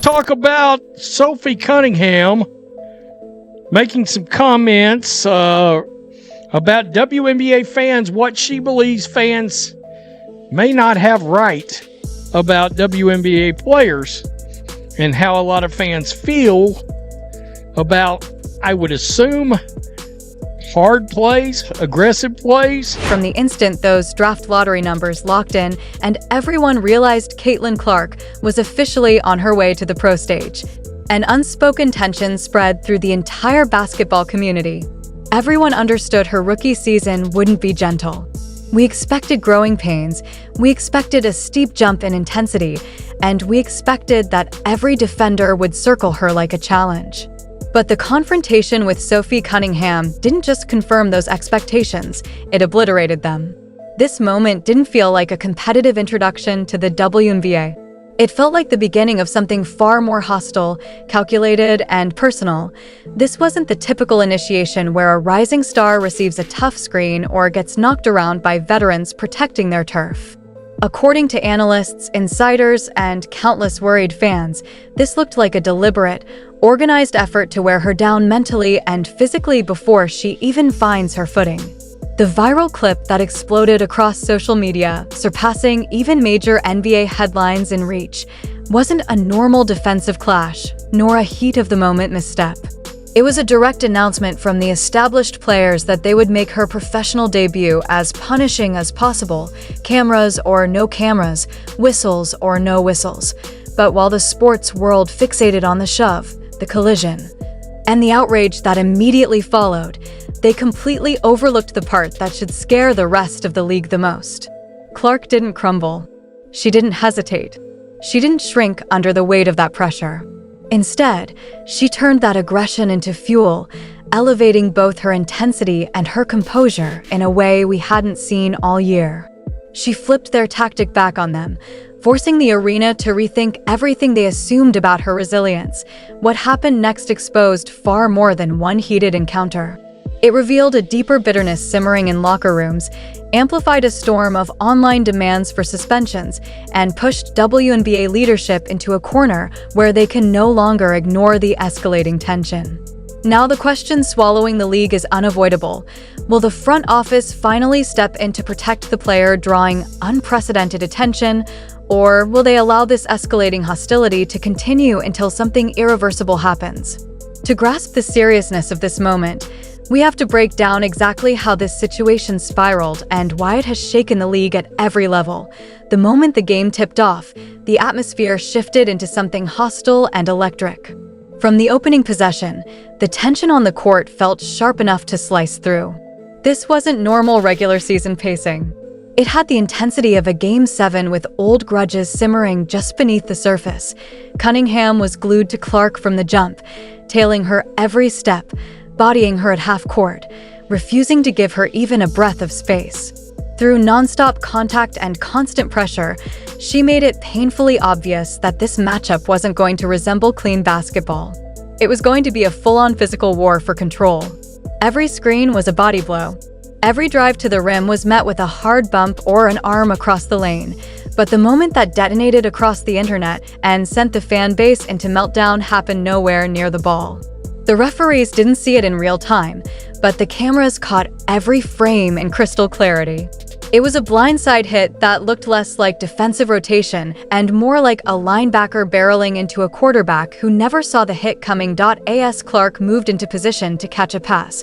talk about Sophie Cunningham making some comments about WNBA fans, what she believes fans may not have right about WNBA players, and how a lot of fans feel about, I would assume, hard plays, aggressive plays. From the instant those draft lottery numbers locked in and everyone realized Caitlin Clark was officially on her way to the pro stage, an unspoken tension spread through the entire basketball community. Everyone understood her rookie season wouldn't be gentle. We expected growing pains, we expected a steep jump in intensity, and we expected that every defender would circle her like a challenge. But the confrontation with Sophie Cunningham didn't just confirm those expectations, it obliterated them. This moment didn't feel like a competitive introduction to the WNBA. It felt like the beginning of something far more hostile, calculated, and personal. This wasn't the typical initiation where a rising star receives a tough screen or gets knocked around by veterans protecting their turf. According to analysts, insiders, and countless worried fans, this looked like a deliberate, organized effort to wear her down mentally and physically before she even finds her footing. The viral clip that exploded across social media, surpassing even major NBA headlines in reach, wasn't a normal defensive clash, nor a heat-of-the-moment misstep. It was a direct announcement from the established players that they would make her professional debut as punishing as possible, cameras or no cameras, whistles or no whistles. But while the sports world fixated on the shove, the collision, and the outrage that immediately followed, they completely overlooked the part that should scare the rest of the league the most. Clark didn't crumble. She didn't hesitate. She didn't shrink under the weight of that pressure. Instead, she turned that aggression into fuel, elevating both her intensity and her composure in a way we hadn't seen all year. She flipped their tactic back on them, forcing the arena to rethink everything they assumed about her resilience. What happened next exposed far more than one heated encounter. It revealed a deeper bitterness simmering in locker rooms, amplified a storm of online demands for suspensions, and pushed WNBA leadership into a corner where they can no longer ignore the escalating tension. Now the question swallowing the league is unavoidable. Will the front office finally step in to protect the player drawing unprecedented attention, or will they allow this escalating hostility to continue until something irreversible happens? To grasp the seriousness of this moment, we have to break down exactly how this situation spiraled and why it has shaken the league at every level. The moment the game tipped off, the atmosphere shifted into something hostile and electric. From the opening possession, the tension on the court felt sharp enough to slice through. This wasn't normal regular season pacing. It had the intensity of a Game 7 with old grudges simmering just beneath the surface. Cunningham was glued to Clark from the jump, tailing her every step, bodying her at half court, refusing to give her even a breath of space. Through nonstop contact and constant pressure, she made it painfully obvious that this matchup wasn't going to resemble clean basketball. It was going to be a full-on physical war for control. Every screen was a body blow. Every drive to the rim was met with a hard bump or an arm across the lane. But the moment that detonated across the internet and sent the fan base into meltdown happened nowhere near the ball. The referees didn't see it in real time, but the cameras caught every frame in crystal clarity. It was a blindside hit that looked less like defensive rotation and more like a linebacker barreling into a quarterback who never saw the hit coming. As Clark moved into position to catch a pass,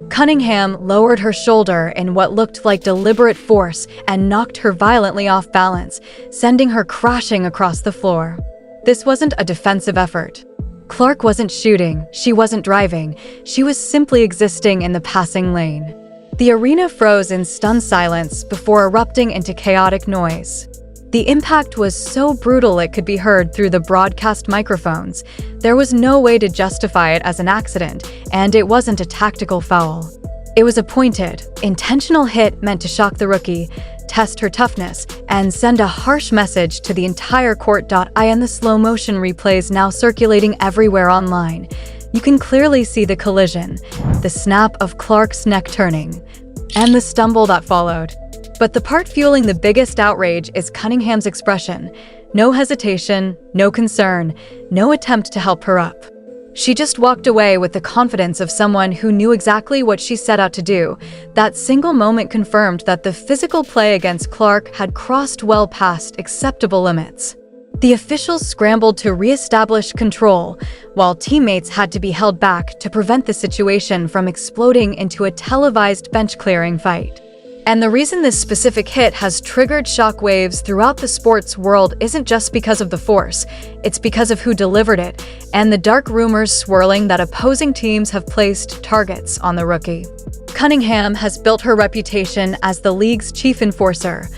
Cunningham lowered her shoulder in what looked like deliberate force and knocked her violently off balance, sending her crashing across the floor. This wasn't a defensive effort. Clark wasn't shooting, she wasn't driving, she was simply existing in the passing lane. The arena froze in stunned silence before erupting into chaotic noise. The impact was so brutal it could be heard through the broadcast microphones. There was no way to justify it as an accident, and it wasn't a tactical foul. It was a pointed, intentional hit meant to shock the rookie, test her toughness, and send a harsh message to the entire court. In the slow-motion replays now circulating everywhere online, you can clearly see the collision, the snap of Clark's neck turning, and the stumble that followed. But the part fueling the biggest outrage is Cunningham's expression. No hesitation, no concern, no attempt to help her up. She just walked away with the confidence of someone who knew exactly what she set out to do. That single moment confirmed that the physical play against Clark had crossed well past acceptable limits. The officials scrambled to re-establish control, while teammates had to be held back to prevent the situation from exploding into a televised bench-clearing fight. And the reason this specific hit has triggered shockwaves throughout the sports world isn't just because of the force, it's because of who delivered it, and the dark rumors swirling that opposing teams have placed targets on the rookie. Cunningham has built her reputation as the league's chief enforcer,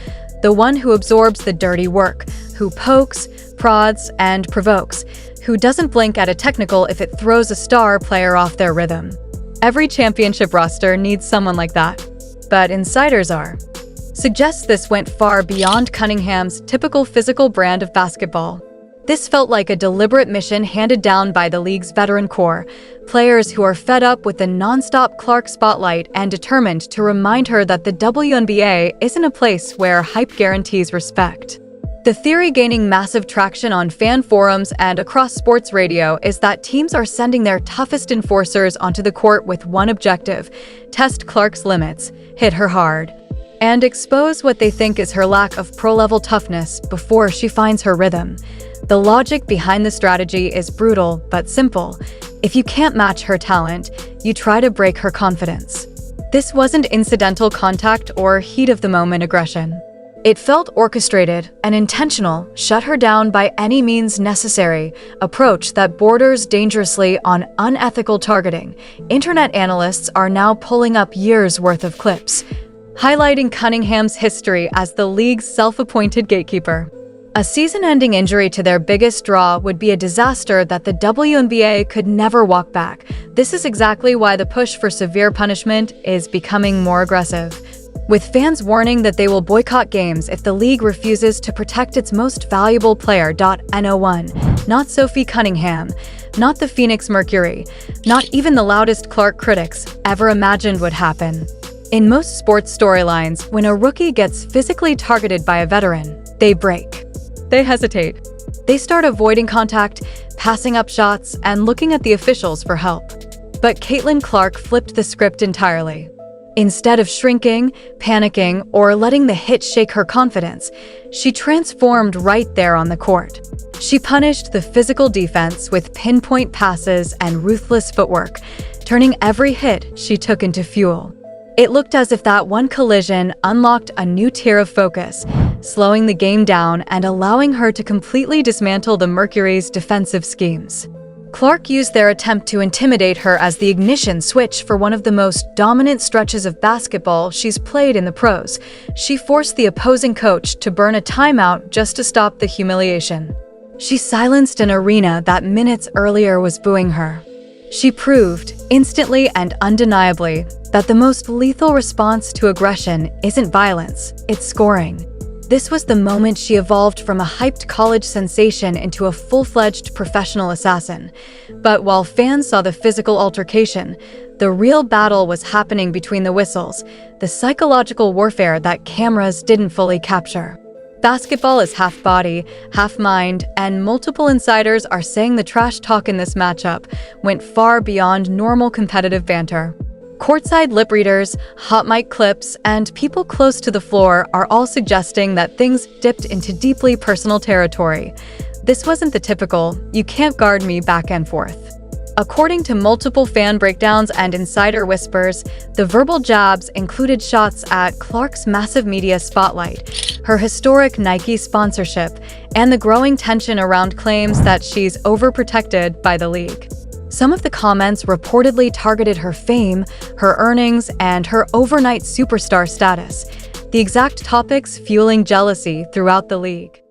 the one who absorbs the dirty work, who pokes, prods, and provokes, who doesn't blink at a technical if it throws a star player off their rhythm. Every championship roster needs someone like that. But insiders suggest this went far beyond Cunningham's typical physical brand of basketball. This felt like a deliberate mission handed down by the league's veteran core, players who are fed up with the non-stop Clark spotlight and determined to remind her that the WNBA isn't a place where hype guarantees respect. The theory gaining massive traction on fan forums and across sports radio is that teams are sending their toughest enforcers onto the court with one objective: test Clark's limits, hit her hard, and expose what they think is her lack of pro-level toughness before she finds her rhythm. The logic behind the strategy is brutal but simple. If you can't match her talent, you try to break her confidence. This wasn't incidental contact or heat-of-the-moment aggression. It felt orchestrated, an intentional, shut her down by any means necessary approach that borders dangerously on unethical targeting. Internet analysts are now pulling up years' worth of clips, highlighting Cunningham's history as the league's self-appointed gatekeeper. A season-ending injury to their biggest draw would be a disaster that the WNBA could never walk back. This is exactly why the push for severe punishment is becoming more aggressive, with fans warning that they will boycott games if the league refuses to protect its most valuable player. No one, not Sophie Cunningham, not the Phoenix Mercury, not even the loudest Clark critics ever imagined would happen. In most sports storylines, when a rookie gets physically targeted by a veteran, they break. They hesitate. They start avoiding contact, passing up shots, and looking at the officials for help. But Caitlin Clark flipped the script entirely. Instead of shrinking, panicking, or letting the hit shake her confidence, she transformed right there on the court. She punished the physical defense with pinpoint passes and ruthless footwork, turning every hit she took into fuel. It looked as if that one collision unlocked a new tier of focus, slowing the game down and allowing her to completely dismantle the Mercury's defensive schemes. Clark used their attempt to intimidate her as the ignition switch for one of the most dominant stretches of basketball she's played in the pros. She forced the opposing coach to burn a timeout just to stop the humiliation. She silenced an arena that minutes earlier was booing her. She proved, instantly and undeniably, that the most lethal response to aggression isn't violence, it's scoring. This was the moment she evolved from a hyped college sensation into a full-fledged professional assassin. But while fans saw the physical altercation, the real battle was happening between the whistles, the psychological warfare that cameras didn't fully capture. Basketball is half body, half mind, and multiple insiders are saying the trash talk in this matchup went far beyond normal competitive banter. Courtside lip readers, hot mic clips, and people close to the floor are all suggesting that things dipped into deeply personal territory. This wasn't the typical, you can't guard me back and forth. According to multiple fan breakdowns and insider whispers, the verbal jabs included shots at Clark's massive media spotlight, her historic Nike sponsorship, and the growing tension around claims that she's overprotected by the league. Some of the comments reportedly targeted her fame, her earnings, and her overnight superstar status, the exact topics fueling jealousy throughout the league.